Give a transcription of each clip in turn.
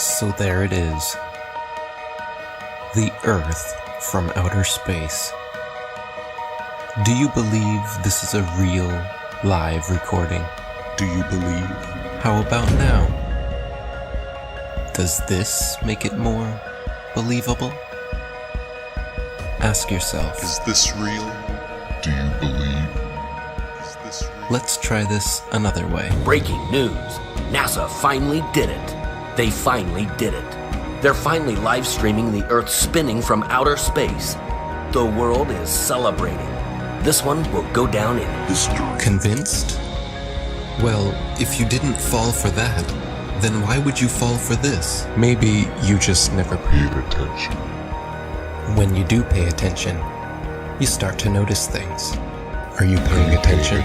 So there it is. The Earth from outer space. Do you believe this is a real, live recording? Do you believe? How about now? Does this make it more believable? Ask yourself. Is this real? Do you believe? Is this real? Let's try this another way. Breaking news. NASA finally did it. They finally did it. They're finally live streaming the Earth spinning from outer space. The world is celebrating. This one will go down in history. Convinced? Well, if you didn't fall for that, then why would you fall for this? Maybe you just never paid attention. When you do pay attention, you start to notice things. Are you paying attention?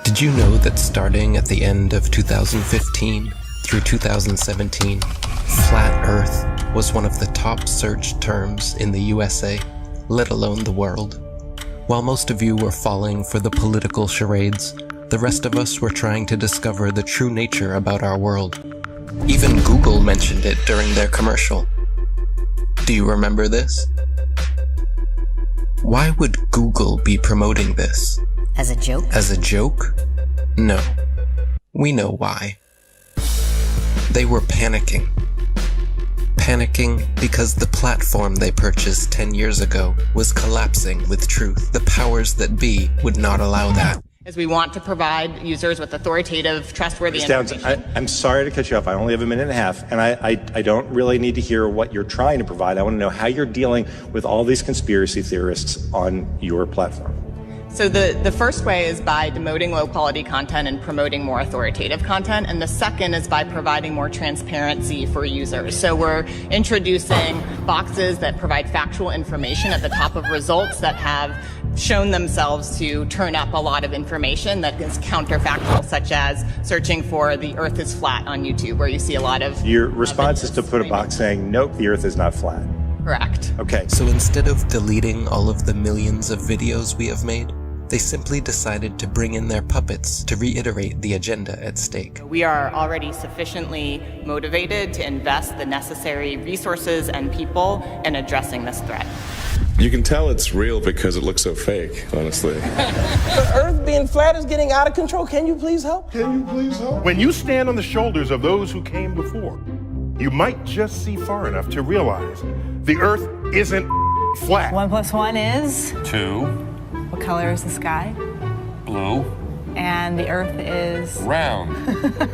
Did you know that starting at the end of 2015 through 2017, Flat Earth was one of the top searched terms in the USA, let alone the world? While most of you were falling for the political charades, the rest of us were trying to discover the true nature about our world. Even Google mentioned it during their commercial. Do you remember this? Why would Google be promoting this? As a joke? As a joke? No. We know why. They were panicking. Panicking because the platform they purchased 10 years ago was collapsing with truth. The powers that be would not allow that. As we want to provide users with authoritative, trustworthy information. I'm sorry to cut you off. I only have a minute and a half, and I don't really need to hear what you're trying to provide. I want to know how you're dealing with all these conspiracy theorists on your platform. So the first way is by demoting low-quality content and promoting more authoritative content, and the second is by providing more transparency for users. So we're introducing boxes that provide factual information at the top of results that have shown themselves to turn up a lot of information that is counterfactual, such as searching for the Earth is flat on YouTube, where you see a lot of... Your response is to put a box saying, nope, the Earth is not flat. Correct. Okay. So instead of deleting all of the millions of videos we have made, they simply decided to bring in their puppets to reiterate the agenda at stake. We are already sufficiently motivated to invest the necessary resources and people in addressing this threat. You can tell it's real because it looks so fake, honestly. The Earth being flat is getting out of control. Can you please help? When you stand on the shoulders of those who came before, you might just see far enough to realize the Earth isn't flat. 1 + 1 is? 2. What color is the sky? Blue. And the Earth is? Round.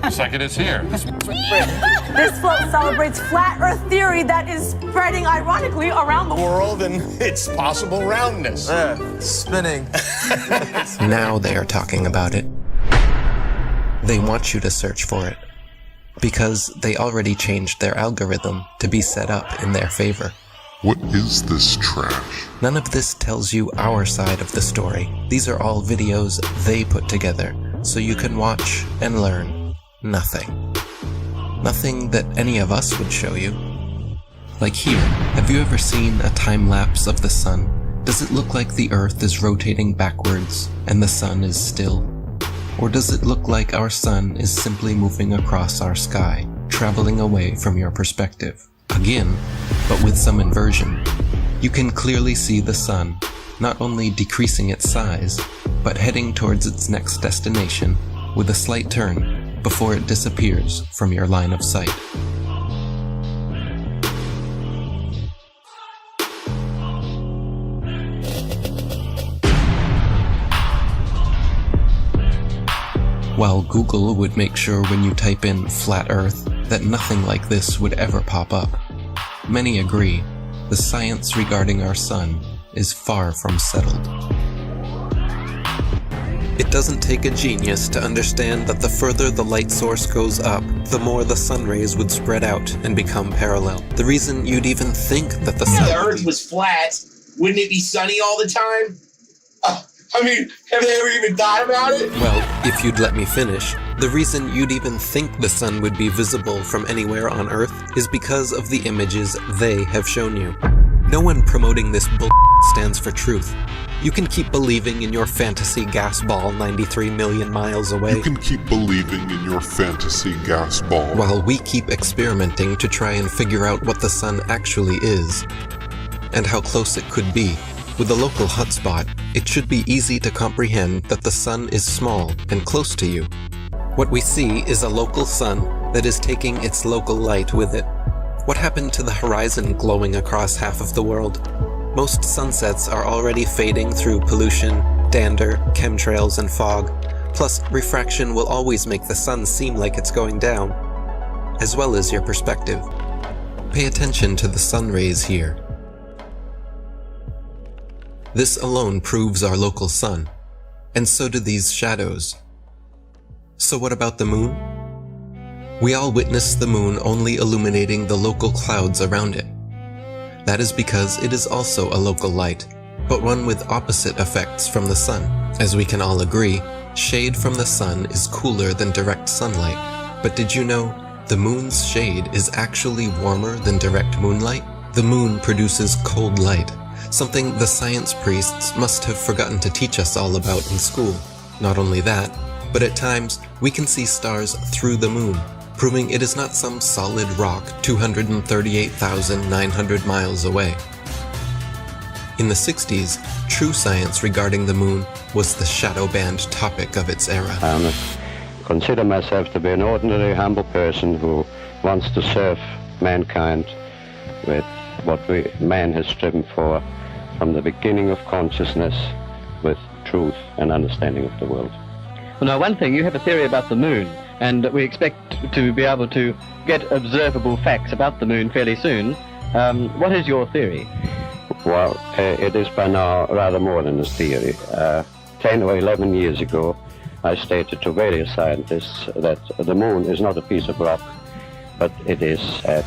Just like it is here. This float celebrates flat Earth theory that is spreading ironically around the world and its possible roundness. Spinning. Now they are talking about it. They want you to search for it, because they already changed their algorithm to be set up in their favor. What is this trash? None of this tells you our side of the story. These are all videos they put together, so you can watch and learn nothing. Nothing that any of us would show you. Like here, have you ever seen a time lapse of the sun? Does it look like the Earth is rotating backwards and the sun is still? Or does it look like our sun is simply moving across our sky, traveling away from your perspective? Again, but with some inversion. You can clearly see the sun, not only decreasing its size, but heading towards its next destination with a slight turn before it disappears from your line of sight. While Google would make sure when you type in flat Earth that nothing like this would ever pop up. many agree the science regarding our sun is far from settled. It doesn't take a genius to understand that the further the light source goes up, the more the sun rays would spread out and become parallel. The reason you'd even think that the sun... If the Earth was flat, wouldn't it be sunny all the time? I mean, have they ever even thought about it? Well, if you'd let me finish, the reason you'd even think the sun would be visible from anywhere on Earth is because of the images they have shown you. No one promoting this bull stands for truth. You can keep believing in your fantasy gas ball 93 million miles away. You can keep believing in your fantasy gas ball. While we keep experimenting to try and figure out what the sun actually is, and how close it could be. With a local hotspot, it should be easy to comprehend that the sun is small and close to you. What we see is a local sun that is taking its local light with it. What happened to the horizon glowing across half of the world? Most sunsets are already fading through pollution, dander, chemtrails, and fog. Plus, refraction will always make the sun seem like it's going down, as well as your perspective. Pay attention to the sun rays here. This alone proves our local sun, and so do these shadows. So what about the moon? We all witness the moon only illuminating the local clouds around it. That is because it is also a local light, but one with opposite effects from the sun. As we can all agree, shade from the sun is cooler than direct sunlight. But did you know the moon's shade is actually warmer than direct moonlight? The moon produces cold light, something the science priests must have forgotten to teach us all about in school. Not only that, but at times we can see stars through the moon, proving it is not some solid rock 238,900 miles away. In the 60s, true science regarding the moon was the shadow band topic of its era. I consider myself to be an ordinary, humble person who wants to serve mankind with what man has striven for from the beginning of consciousness, with truth and understanding of the world. Well, now, one thing, you have a theory about the moon, and we expect to be able to get observable facts about the moon fairly soon. What is your theory? Well, it is by now rather more than a theory. 10 or 11 years ago, I stated to various scientists that the moon is not a piece of rock, but it is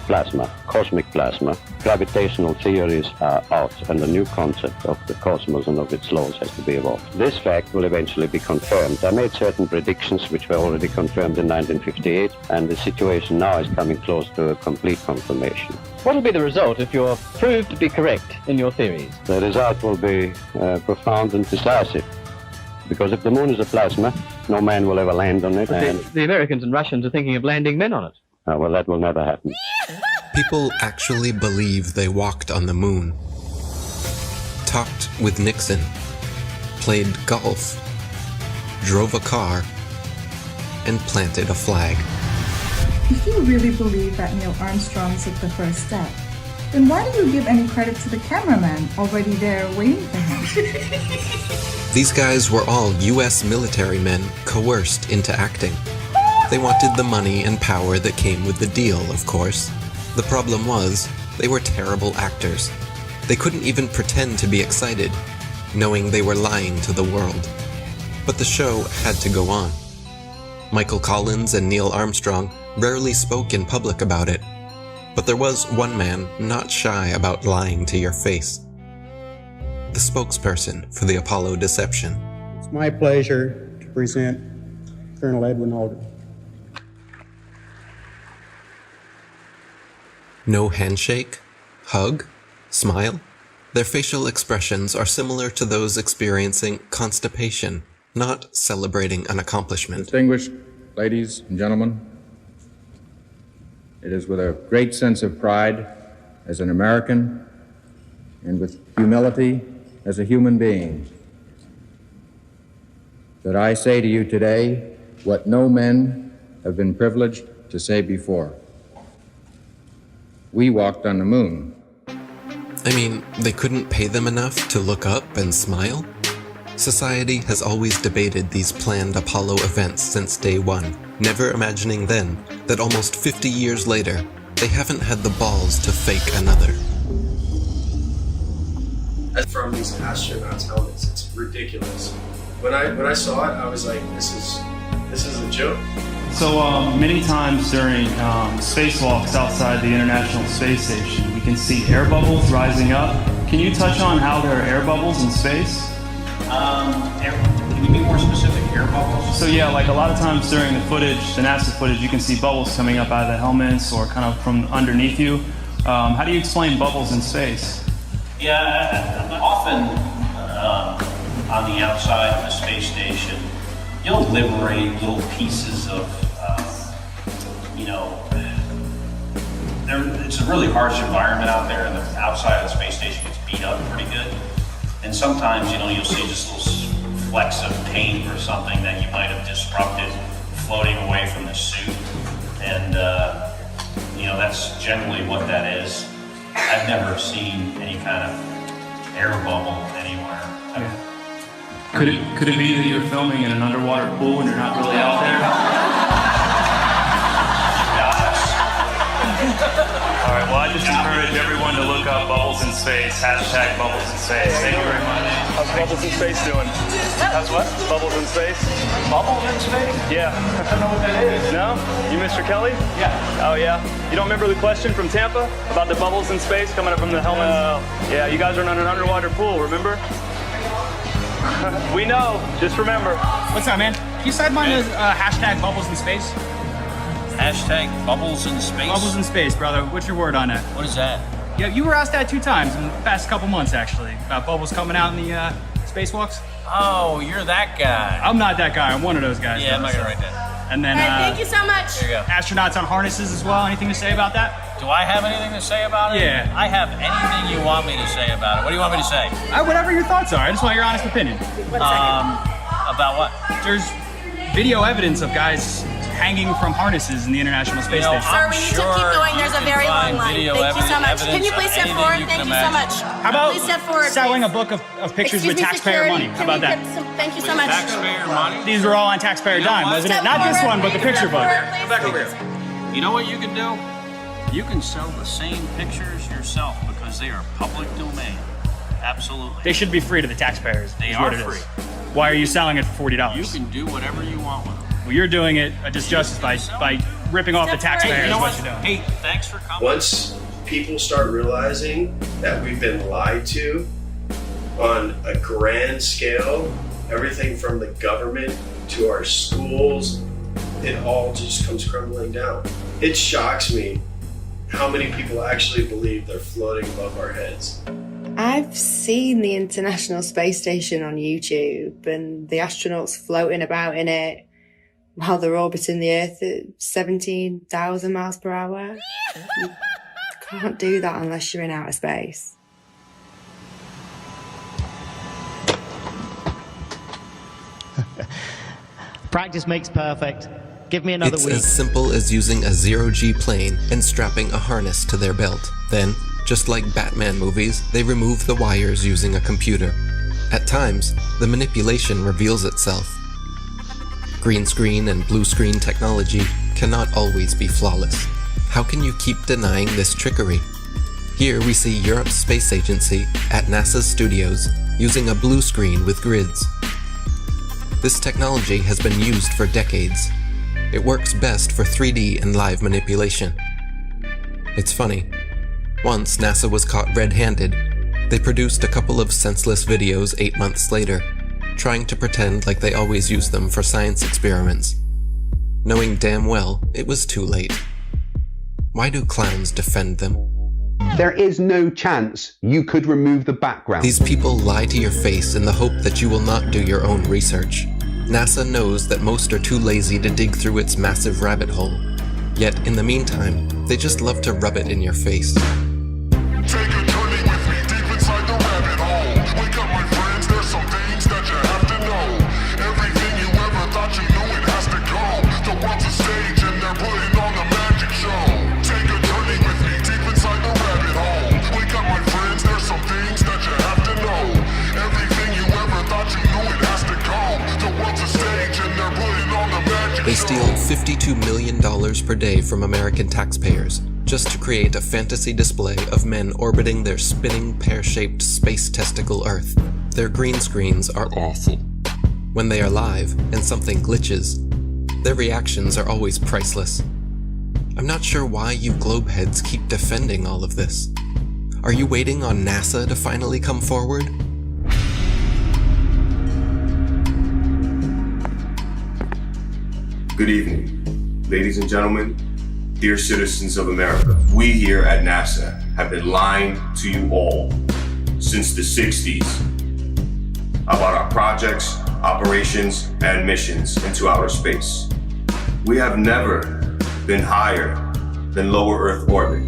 plasma, cosmic plasma. Gravitational theories are out, and a new concept of the cosmos and of its laws has to be evolved. This fact will eventually be confirmed. I made certain predictions which were already confirmed in 1958, and the situation now is coming close to a complete confirmation. What will be the result if you're proved to be correct in your theories? The result will be profound and decisive, because if the moon is a plasma, no man will ever land on it. And the Americans and Russians are thinking of landing men on it. Well, that will never happen. People actually believe they walked on the moon, talked with Nixon, played golf, drove a car, and planted a flag. If you really believe that Neil Armstrong took the first step, then why do you give any credit to the cameraman already there waiting for him? These guys were all US military men coerced into acting. They wanted the money and power that came with the deal, of course. The problem was, they were terrible actors. They couldn't even pretend to be excited, knowing they were lying to the world. But the show had to go on. Michael Collins and Neil Armstrong rarely spoke in public about it, but there was one man not shy about lying to your face. The spokesperson for the Apollo deception. It's my pleasure to present Colonel Edwin Aldrin. No handshake, hug, smile. Their facial expressions are similar to those experiencing constipation, not celebrating an accomplishment. Distinguished ladies and gentlemen, it is with a great sense of pride as an American and with humility as a human being that I say to you today what no men have been privileged to say before. We walked on the moon. I mean, they couldn't pay them enough to look up and smile? Society has always debated these planned Apollo events since day one, never imagining then that almost 50 years later, they haven't had the balls to fake another. From these astronauts' helmets, it's ridiculous. When I saw it, I was like, this is a joke. So many times during spacewalks outside the International Space Station, we can see air bubbles rising up. Can you touch on how there are air bubbles in space? Can you be more specific? Air bubbles? So yeah, like a lot of times during the footage, the NASA footage, you can see bubbles coming up out of the helmets or kind of from underneath you. How do you explain bubbles in space? Yeah, often on the outside of the space station, you'll liberate little pieces of, it's a really harsh environment out there, and the outside of the space station gets beat up pretty good. And sometimes, you'll see just little flecks of paint or something that you might have disrupted floating away from the suit. And, that's generally what that is. I've never seen any kind of air bubble anywhere. Could it be that you're filming in an underwater pool and you're not really out there? All right, well, I just encourage everyone to look up Bubbles in Space, hashtag Bubbles in Space. Thank you very much. How's Bubbles in Space doing? How's what? Bubbles in Space? Bubbles in space? Yeah. I don't know what that is. No? You Mr. Kelly? Yeah. Oh, yeah? You don't remember the question from Tampa about the bubbles in space coming up from the helmets? No. Yeah, you guys are in an underwater pool, remember? We know. Just remember. What's up, man? Can you side mine as hashtag Bubbles in Space? Hashtag Bubbles in Space? Bubbles in Space, brother. What's your word on that? What is that? Yeah, you were asked that 2 times in the past couple months, actually, about bubbles coming out in the spacewalks. Oh, you're that guy. I'm not that guy. I'm one of those guys. Yeah, I'm not gonna write that. And then, thank you so much. There you go. Astronauts on harnesses as well. Anything to say about that? Do I have anything to say about it? Yeah. I have anything you want me to say about it. What do you want me to say? Whatever your thoughts are. I just want your honest opinion. About what? There's video evidence of guys hanging from harnesses in the International Space Station. Sir, we need to keep going. There's a very long line. Thank you so much. Can you please step forward? Thank you so much. How about please step forward, selling please. a book of pictures with taxpayer security. money? How about that? Thank you so much. Taxpayer money? These are all on taxpayer dime, wasn't it? Not this one, but the picture book. Go back over here. You know what you can do? You can sell the same pictures yourself because they are public domain. Absolutely. They should be free to the taxpayers. They is are what it free. is. Why are you selling it for $40? You can do whatever you want with them. Well, you're doing it a disjustice by ripping off the taxpayers. You know what what? you're doing. Hey, thanks for coming. Once people start realizing that we've been lied to on a grand scale, everything from the government to our schools, it all just comes crumbling down. It shocks me how many people actually believe they're floating above our heads. I've seen the International Space Station on YouTube and the astronauts floating about in it while they're orbiting the Earth at 17,000 miles per hour. You can't do that unless you're in outer space. Practice makes perfect. Give me another It's week. as simple as using a zero-G plane and strapping a harness to their belt. Then, just like Batman movies, they remove the wires using a computer. At times, the manipulation reveals itself. Green screen and blue screen technology cannot always be flawless. How can you keep denying this trickery? Here we see Europe's space agency at NASA's studios using a blue screen with grids. This technology has been used for decades. It works best for 3D and live manipulation. It's funny. Once NASA was caught red-handed, they produced a couple of senseless videos 8 months later, trying to pretend like they always use them for science experiments, knowing damn well it was too late. Why do clowns defend them? There is no chance you could remove the background. These people lie to your face in the hope that you will not do your own research. NASA knows that most are too lazy to dig through its massive rabbit hole. Yet, in the meantime, they just love to rub it in your face. Take a journey with me deep inside the rabbit hole. Wake up, my friends, there's some things that you have to know. Everything you ever thought you knew, it has to go. The world's a stage and they're putting on a magic show. Take a journey with me deep inside the rabbit hole. Wake up, my friends, there's some things that you have to know. Everything you ever thought you knew, it has to go. The world's a stage and they're putting on a magic show. They steal $52 million per day from American taxpayers, just to create a fantasy display of men orbiting their spinning pear-shaped space testicle Earth. Their green screens are awful. When they are live and something glitches, their reactions are always priceless. I'm not sure why you globeheads keep defending all of this. Are you waiting on NASA to finally come forward? Good evening, ladies and gentlemen, dear citizens of America. We here at NASA have been lying to you all since the 60s about our projects, operations, and missions into outer space. We have never been higher than lower Earth orbit.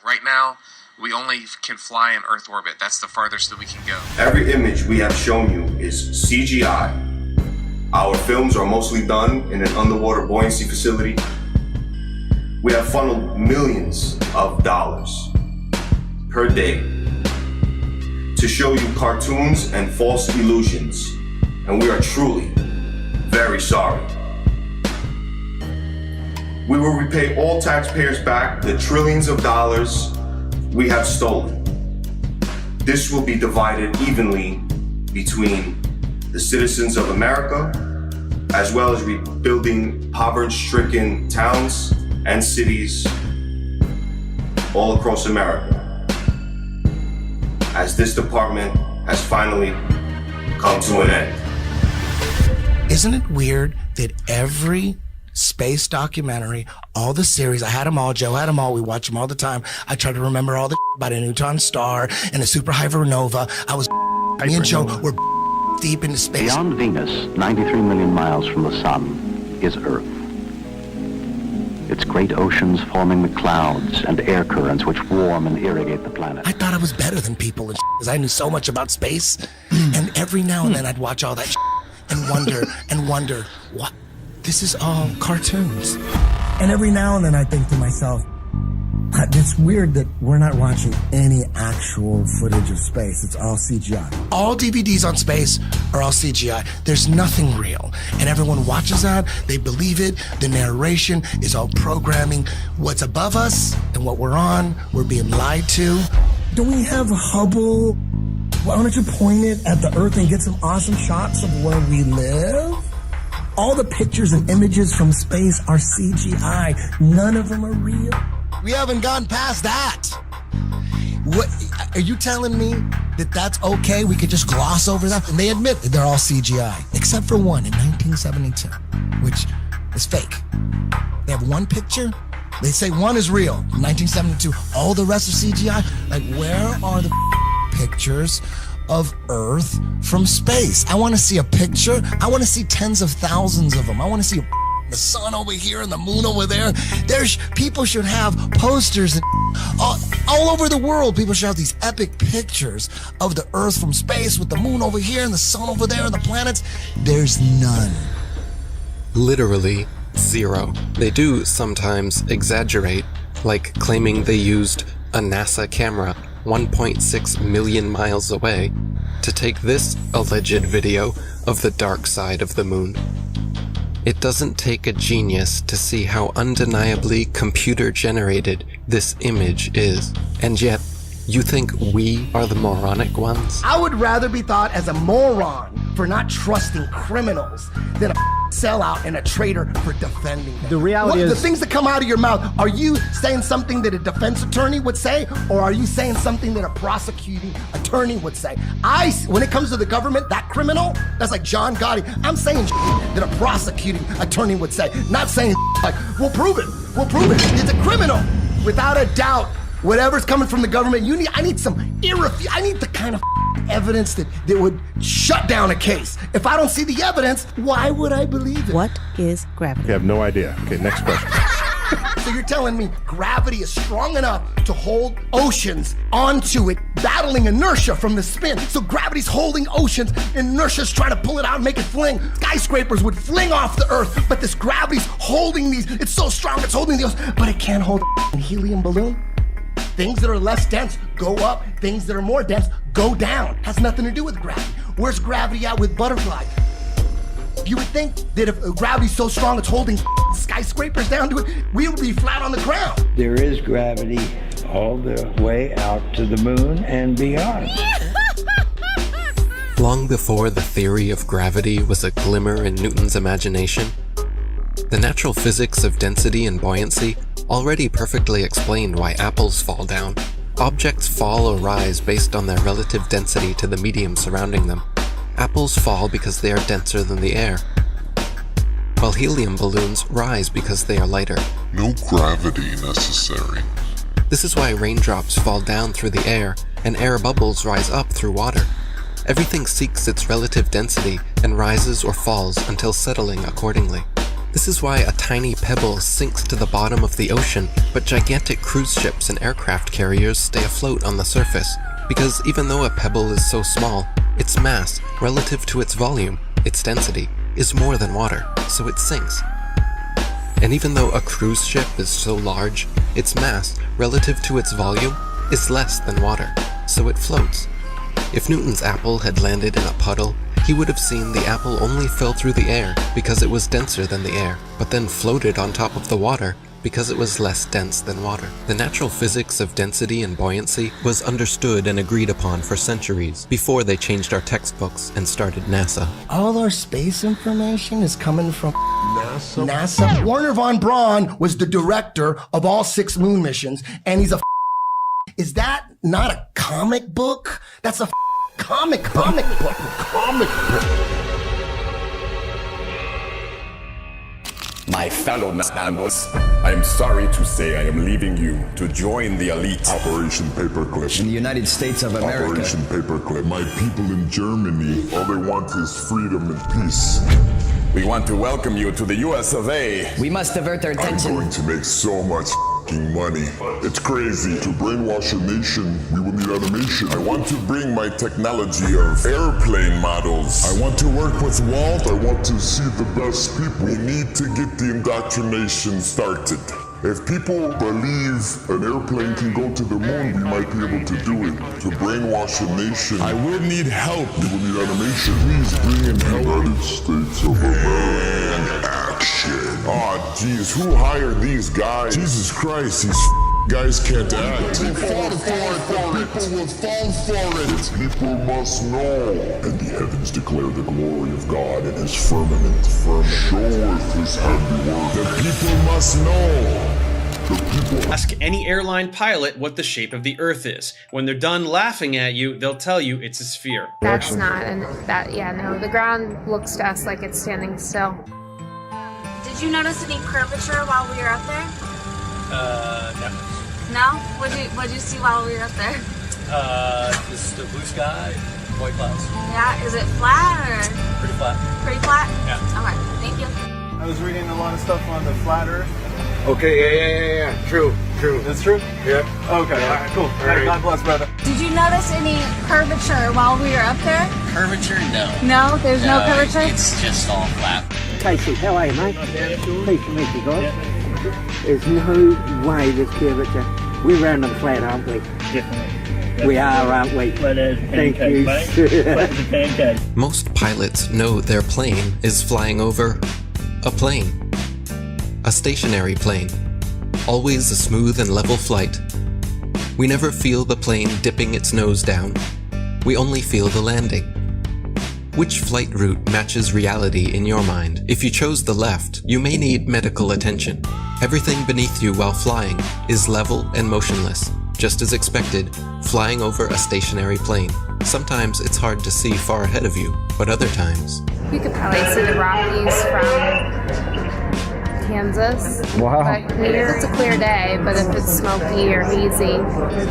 Right now, we only can fly in Earth orbit. That's the farthest that we can go. Every image we have shown you is CGI. Our films are mostly done in an underwater buoyancy facility. We have funneled millions of dollars per day to show you cartoons and false illusions, and we are truly very sorry. We will repay all taxpayers back the trillions of dollars we have stolen. This will be divided evenly between the citizens of America, as well as rebuilding poverty-stricken towns and cities all across America, as this department has finally come to an end. Isn't it weird that every space documentary, all the series, I had them all, Joe had them all, we watch them all the time. I try to remember all the about a neutron star and a superhypernova. Me and Joe were deep into space. Beyond Venus, 93 million miles from the sun, is Earth. Its great oceans forming the clouds and air currents which warm and irrigate the planet. I thought I was better than people because I knew so much about space. And every now and then I'd watch all that and wonder, what? This is all cartoons. And every now and then I think to myself, it's weird that we're not watching any actual footage of space. It's all CGI. All DVDs on space are all CGI. There's nothing real. And everyone watches that. They believe it. The narration is all programming. What's above us and what we're on, we're being lied to. Do we have Hubble? Why don't you point it at the Earth and get some awesome shots of where we live? All the pictures and images from space are CGI. None of them are real. We haven't gone past that. What, are you telling me that that's okay? We could just gloss over that? And they admit that they're all CGI, except for one in 1972, which is fake. They have one picture. They say one is real, 1972. All the rest are CGI. Like, where are the pictures of Earth from space? I want to see a picture. I want to see tens of thousands of them. I want to see the sun over here and the moon over there. People should have posters and all over the world. People should have these epic pictures of the Earth from space with the moon over here and the sun over there and the planets. There's none. Literally zero. They do sometimes exaggerate, like claiming they used a NASA camera 1.6 million miles away to take this alleged video of the dark side of the moon. It doesn't take a genius to see how undeniably computer-generated this image is. And yet, you think we are the moronic ones? I would rather be thought as a moron for not trusting criminals than a sellout and a traitor for defending them. The reality is... The things that come out of your mouth, are you saying something that a defense attorney would say, or are you saying something that a prosecuting attorney would say? When it comes to the government, that criminal, that's like John Gotti, I'm saying that a prosecuting attorney would say, not saying like, we'll prove it, it's a criminal. Without a doubt, whatever's coming from the government, I need the kind of evidence that would shut down a case. If I don't see the evidence, why would I believe it? What is gravity? You have no idea. Okay, next question. So you're telling me gravity is strong enough to hold oceans onto it, battling inertia from the spin. So gravity's holding oceans, and inertia's trying to pull it out and make it fling. Skyscrapers would fling off the Earth, but this gravity's holding these. It's so strong, it's holding the ocean, but it can't hold a helium balloon. Things that are less dense go up, things that are more dense go down. Has nothing to do with gravity. Where's gravity at with butterflies? You would think that if gravity's so strong it's holding skyscrapers down to it, we would be flat on the ground. There is gravity all the way out to the moon and beyond. Long before the theory of gravity was a glimmer in Newton's imagination, the natural physics of density and buoyancy already perfectly explained why apples fall down. Objects fall or rise based on their relative density to the medium surrounding them. Apples fall because they are denser than the air, while helium balloons rise because they are lighter. No gravity necessary. This is why raindrops fall down through the air and air bubbles rise up through water. Everything seeks its relative density and rises or falls until settling accordingly. This is why a tiny pebble sinks to the bottom of the ocean, but gigantic cruise ships and aircraft carriers stay afloat on the surface. Because even though a pebble is so small, its mass, relative to its volume, its density, is more than water, so it sinks. And even though a cruise ship is so large, its mass, relative to its volume, is less than water, so it floats. If Newton's apple had landed in a puddle, he would have seen the apple only fell through the air because it was denser than the air, but then floated on top of the water because it was less dense than water. The natural physics of density and buoyancy was understood and agreed upon for centuries before they changed our textbooks and started NASA. All our space information is coming from NASA. Werner von Braun was the director of all 6 moon missions, and he's a Is that not a comic book? That's a comic book. My fellow members, I am sorry to say I am leaving you to join the elite. Operation Paperclip. In the United States of America. Operation Paperclip. My people in Germany, all they want is freedom and peace. We want to welcome you to the US of A. We must divert their attention. I'm going to make so much money. It's crazy. To brainwash a nation, we will need animation. I want to bring my technology of airplane models. I want to work with Walt. I want to see the best people. We need to get the indoctrination started. If people believe an airplane can go to the moon, we might be able to do it. To brainwash a nation, I will need help. We will need animation. Please bring in help. United States of America. And action. Oh, geez, who hired these guys? Jesus Christ, these guys can't act. They fall for it. The people will fall for it. People must know. And the heavens declare the glory of God in his firmament. Showeth his handiwork. The people must know. Ask any airline pilot what the shape of the Earth is. When they're done laughing at you, they'll tell you it's a sphere. That's not, no, the ground looks to us like it's standing still. Did you notice any curvature while we were up there? No. No? What'd you see while we were up there? Just the blue sky, white clouds. Yeah, is it flat or? Pretty flat. Pretty flat? Yeah. Alright, thank you. I was reading a lot of stuff on the flat Earth. Okay, yeah. True. It's true? Yep. Okay, yeah. all right, cool. All right. God bless, brother. Did you notice any curvature while we were up there? Curvature? No. No? There's no curvature? It's just all flat. Casey, how are you, mate? Pleased to meet you guys. There's no way there's curvature. We're round and flat, aren't we? Definitely. We are, aren't we? Thank you. Most pilots know their plane is flying over a plane. A stationary plane. Always a smooth and level flight. We never feel the plane dipping its nose down. We only feel the landing. Which flight route matches reality in your mind? If you chose the left, you may need medical attention. Everything beneath you while flying is level and motionless, just as expected, flying over a stationary plane. Sometimes it's hard to see far ahead of you, but other times... You could probably see the Rockies from Kansas. Wow. But it's a clear day, but if it's smoky or hazy,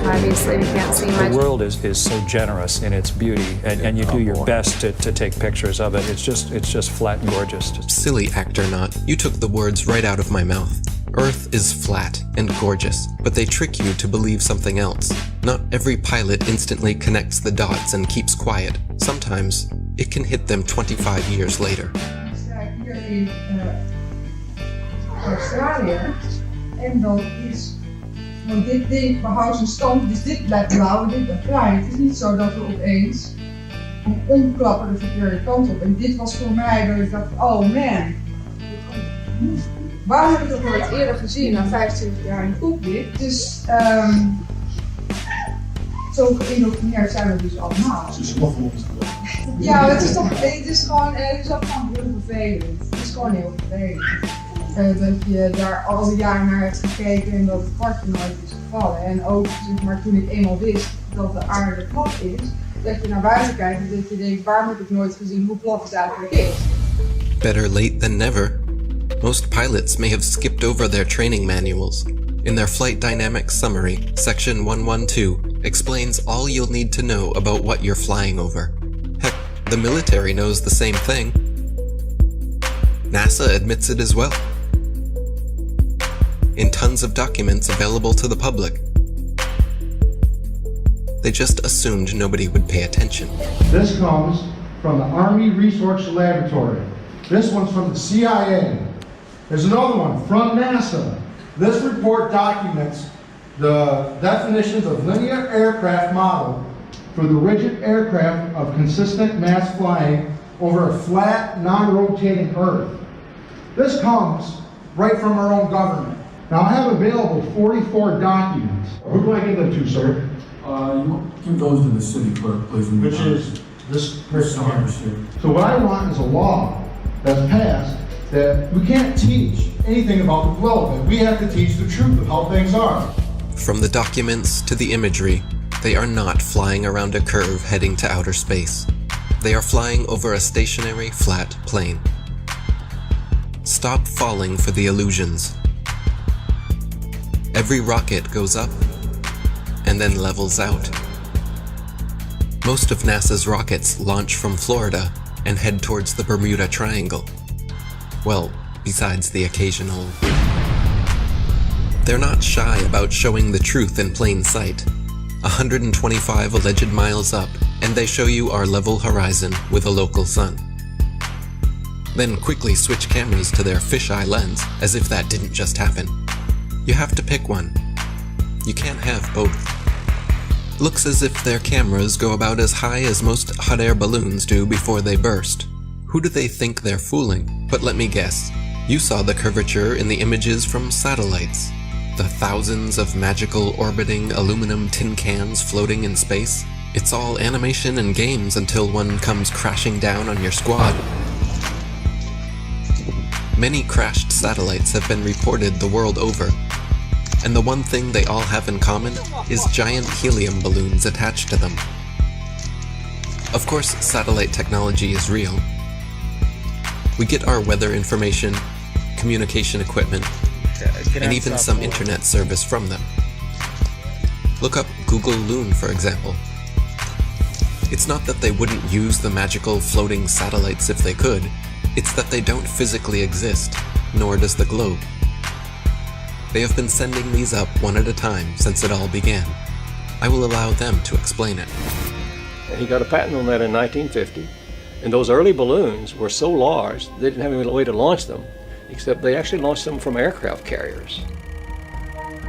obviously we can't see much. The world is so generous in its beauty, and you do your best to take pictures of it. It's just flat and gorgeous. Silly actor not, you took the words right out of my mouth. Earth is flat and gorgeous, but they trick you to believe something else. Not every pilot instantly connects the dots and keeps quiet. Sometimes it can hit them 25 years later. Australië. En dat is, want dit ding behoudt zijn stand, dus dit blijft blauw en dit blijft grijs. Het is niet zo dat we opeens een omklapper de verkeerde kant op. En dit was voor mij dat ik dacht, oh man, waarom heb ik dat nooit eerder gezien na 25 jaar in de cockpit? Dus zo geïndoctrineerd zijn we dus allemaal. Ja, het is toch, het is gewoon heel vervelend. Het is gewoon heel vervelend. Dat je daar al die jaren naar hebt gekeken en dat het kwartje nooit is gevallen. En ook, zeg maar, toen ik eenmaal wist dat de aarde plat is, dat je naar buiten kijkt en dat je denkt, waarom heb ik nooit gezien hoe plat het eigenlijk is? Better late than never. Most pilots may have skipped over their training manuals. In their Flight Dynamics Summary, Section 112 explains all you'll need to know about what you're flying over. Heck, the military knows the same thing. NASA admits it as well. In tons of documents available to the public. They just assumed nobody would pay attention. This comes from the Army Research Laboratory. This one's from the CIA. There's another one from NASA. This report documents the definitions of linear aircraft model for the rigid aircraft of consistent mass flying over a flat, non-rotating Earth. This comes right from our own government. Now I have available 44 documents. Who do I give them to, sir? You give those to the city clerk, please. Which is this person here. So what I want is a law that's passed that we can't teach anything about the flow of it. We have to teach the truth of how things are. From the documents to the imagery, they are not flying around a curve heading to outer space. They are flying over a stationary, flat plane. Stop falling for the illusions. Every rocket goes up and then levels out. Most of NASA's rockets launch from Florida and head towards the Bermuda Triangle. Well, besides the occasional... They're not shy about showing the truth in plain sight. 125 alleged miles up, and they show you our level horizon with a local sun. Then quickly switch cameras to their fisheye lens, as if that didn't just happen. You have to pick one. You can't have both. Looks as if their cameras go about as high as most hot air balloons do before they burst. Who do they think they're fooling? But let me guess. You saw the curvature in the images from satellites. The thousands of magical orbiting aluminum tin cans floating in space. It's all animation and games until one comes crashing down on your squad. Many crashed satellites have been reported the world over, and the one thing they all have in common is giant helium balloons attached to them. Of course, satellite technology is real. We get our weather information, communication equipment, and even some internet service from them. Look up Google Loon, for example. It's not that they wouldn't use the magical floating satellites if they could, it's that they don't physically exist, nor does the globe. They have been sending these up one at a time since it all began. I will allow them to explain it. He got a patent on that in 1950, and those early balloons were so large they didn't have any way to launch them, except they actually launched them from aircraft carriers.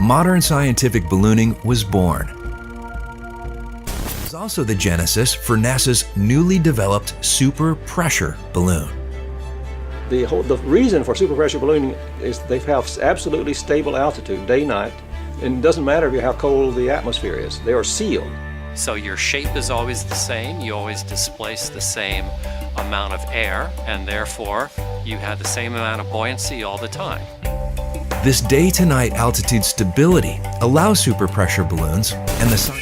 Modern scientific ballooning was born. It was also the genesis for NASA's newly developed super pressure balloon. The reason for super pressure ballooning is they have absolutely stable altitude, day, night, and it doesn't matter how cold the atmosphere is. They are sealed. So your shape is always the same, you always displace the same amount of air, and therefore you have the same amount of buoyancy all the time. This day-to-night altitude stability allows super pressure balloons and the sun.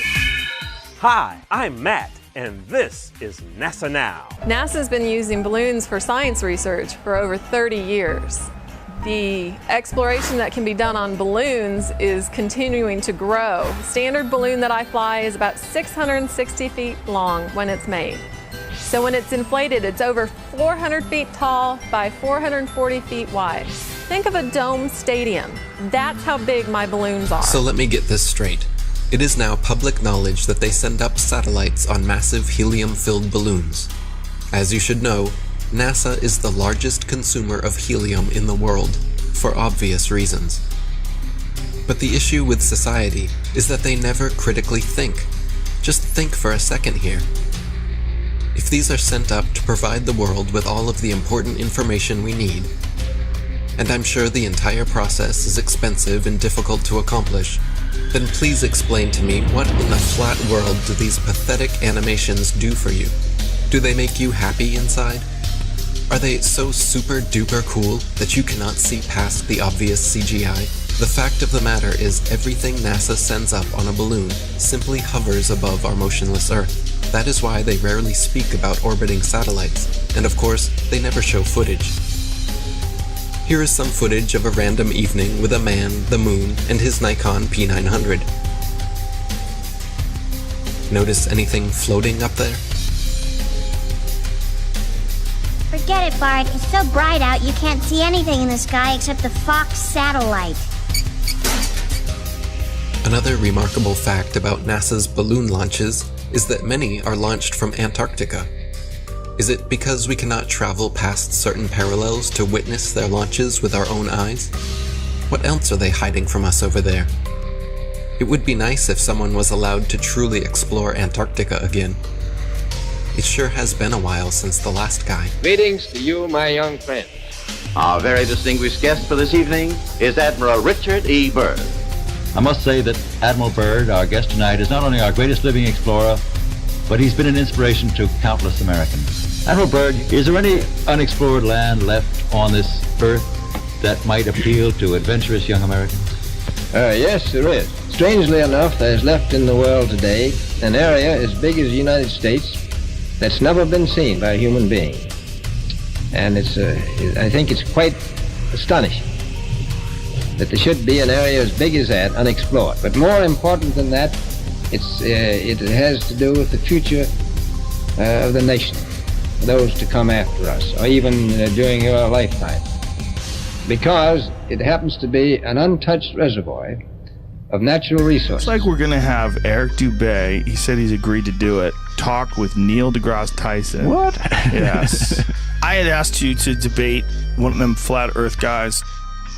Hi, I'm Matt, and this is NASA Now. NASA's been using balloons for science research for over 30 years. The exploration that can be done on balloons is continuing to grow. The standard balloon that I fly is about 660 feet long when it's made. So when it's inflated, it's over 400 feet tall by 440 feet wide. Think of a dome stadium. That's how big my balloons are. So let me get this straight. It is now public knowledge that they send up satellites on massive helium-filled balloons. As you should know, NASA is the largest consumer of helium in the world, for obvious reasons. But the issue with society is that they never critically think. Just think for a second here. If these are sent up to provide the world with all of the important information we need, and I'm sure the entire process is expensive and difficult to accomplish, then please explain to me what in the flat world do these pathetic animations do for you? Do they make you happy inside? Are they so super duper cool that you cannot see past the obvious CGI? The fact of the matter is everything NASA sends up on a balloon simply hovers above our motionless Earth. That is why they rarely speak about orbiting satellites, and of course, they never show footage. Here is some footage of a random evening with a man, the moon, and his Nikon P900. Notice anything floating up there? Forget it, Bart. It's so bright out you can't see anything in the sky except the Fox satellite. Another remarkable fact about NASA's balloon launches is that many are launched from Antarctica. Is it because we cannot travel past certain parallels to witness their launches with our own eyes? What else are they hiding from us over there? It would be nice if someone was allowed to truly explore Antarctica again. It sure has been a while since the last guy. Greetings to you, my young friend. Our very distinguished guest for this evening is Admiral Richard E. Byrd. I must say that Admiral Byrd, our guest tonight, is not only our greatest living explorer, but he's been an inspiration to countless Americans. Admiral Byrd, is there any unexplored land left on this earth that might appeal to adventurous young Americans? Yes, there is. Strangely enough, there's left in the world today an area as big as the United States that's never been seen by a human being. And I think it's quite astonishing that there should be an area as big as that unexplored. But more important than that, it has to do with the future of the nation, those to come after us, or even during your lifetime. Because it happens to be an untouched reservoir of natural resources. Looks like we're gonna have Eric Dubé, he said he's agreed to do it, talk with Neil deGrasse Tyson. What? Yes. I had asked you to debate one of them flat earth guys.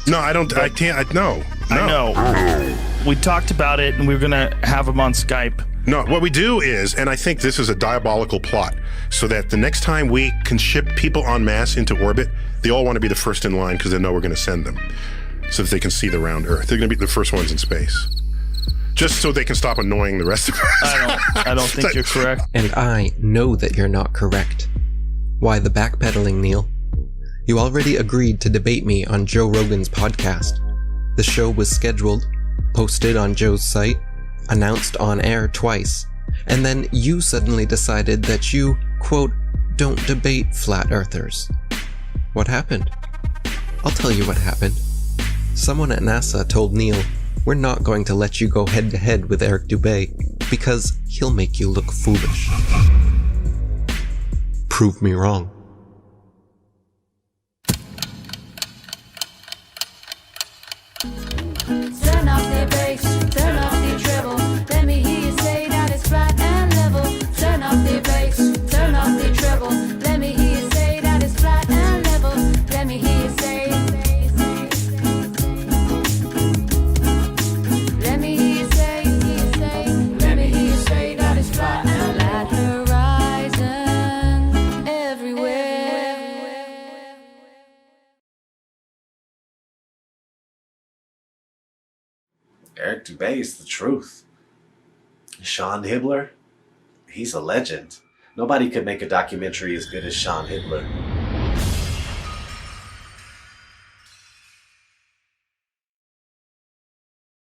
No, I can't, no. I know. We talked about it and we were gonna have him on Skype. No, what we do is, and I think this is a diabolical plot, so that the next time we can ship people en masse into orbit, they all want to be the first in line because they know we're going to send them, so that they can see the round Earth. They're going to be the first ones in space, just so they can stop annoying the rest of us. I don't think you're correct. And I know that you're not correct. Why the backpedaling, Neil? You already agreed to debate me on Joe Rogan's podcast. The show was scheduled, posted on Joe's site, announced on air twice, and then you suddenly decided that you, quote, don't debate flat earthers. What happened? I'll tell you what happened. Someone at NASA told Neil, we're not going to let you go head to head with Eric Dubé because he'll make you look foolish. Prove me wrong. Turn off the bass, turn off the treble. Let me hear you say that it's flat and level. Turn off the bass, turn off the treble. Let me hear you say that it's flat and level. Let me hear you say. Let me hear you say, let me hear you say that it's flat and level. Horizon everywhere. Eric Dubé is the truth. Sean Hibbeler, he's a legend. Nobody could make a documentary as good as Sean Hibbeler.